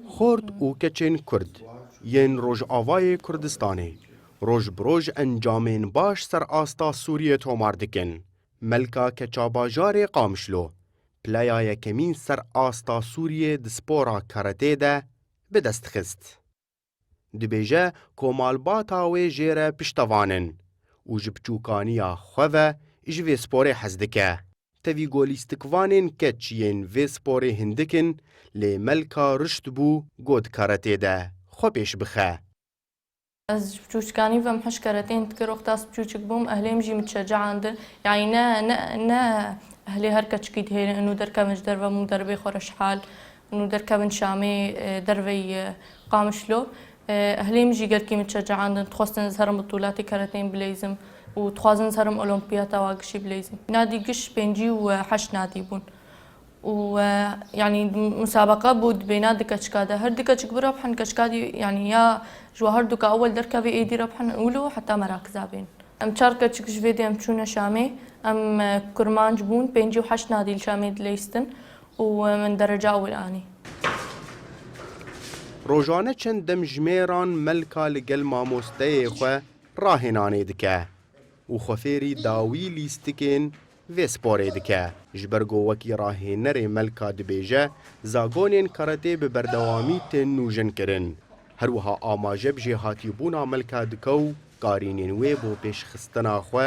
خورد و کچین کرد ین روژ آوای کردستانی روژ بروژ انجامین باش سر آستا سوریه تومار دکن ملکا کچاباجار قامشلو پلایای کمین سر آستا سوریه دسپورا کرته ده به دست خست. دبیجه کومالباتا و جیره پشتوانن و جبچوکانیا خواه جوی سپوره حزدکه. تاوی گولیستکوانین کچین وی سپوره هندکن لی ملکا رشت بو گود کرته ده خو پیش بخه. از بچوچکانی و محش کردین تکر وقتاس بچوچک بوم اهلیم جی متشجعاندن يعني نه اهلي هركا تشكيد هي انه دركا مش دربا مو دربي خورش حال انه دركا من شامي دربي قامشلو اهلي مجي قركي متشجعاندن تخوستن زهرم بطولاتي كاراتين بليزم وتخوازن زهرم اولمبياتا واقشي بليزم نادي قش بينجي وحش نادي بون ويعني مسابقة بود بين دكتشكادا هر دكتشك بربحن كشكادي يعني يا جواهر دوكا أول دركا في إيدي ربحن أولو حتى مراكز بين أم شاركة تشكش فيدي أم تشونا شامي أم كرمان جبون بينجي وحش نادي الشامي دليستن ومن درجة أول آني روزانه چند دم جمیران ملکا لگل ماموسته خو راهنانه دکه و خفیری داوی لیستکن و سپاره دکه جبرگو وکی راهنر ملکا دبیجه زاگونین کرده به بردوامی تنوجن کرن هروها آماجه بجهاتی بونا ملکا دکو قارینین وی بو پیش خستنا خو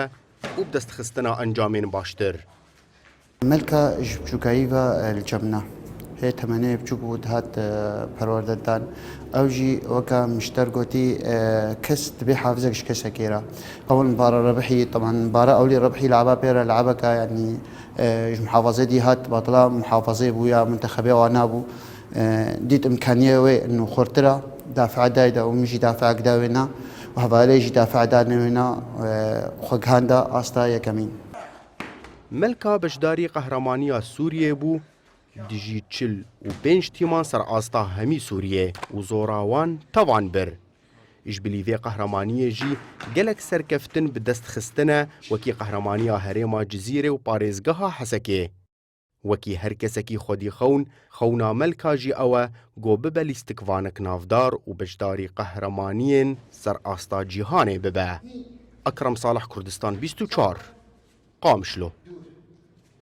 و بدست خستنا انجامین باشتر ملكا جبجوكايفا الجمنة هي تمنية بجوبود هات پرورددان اوجي وكا مشترقوتي كست بحافظك شكسا كيرا اول مباراة ربحي طبعا مباراة اولي ربحي لعبا بيرا لعبكا يعني محافظة دي هات بطلة محافظة بويا منتخبية وانابو ديت امكانية وي انه خورترا دافع دايدا ومجي دافع قداوينا وهفالي جي دافع دانوينا خوك هاندا استا يكمين ملکا بجداری قهرمانی سوریه بو دیجی چل و 5 تیمان سر آستا همی سوریه و زوراوان توان بر. اجبلیوی قهرمانی جی گلک سرکفتن به دست خستنه وکی قهرمانی هریما جزیره و پارێزگەها حسکه. وکی هر کسکی خودی خونا ملکا جی اوه گو ببلیستکوانک نافدار و بجداری قهرمانین سر آستا جیهانه ببه. اکرم صالح کردستان 24 قامشلو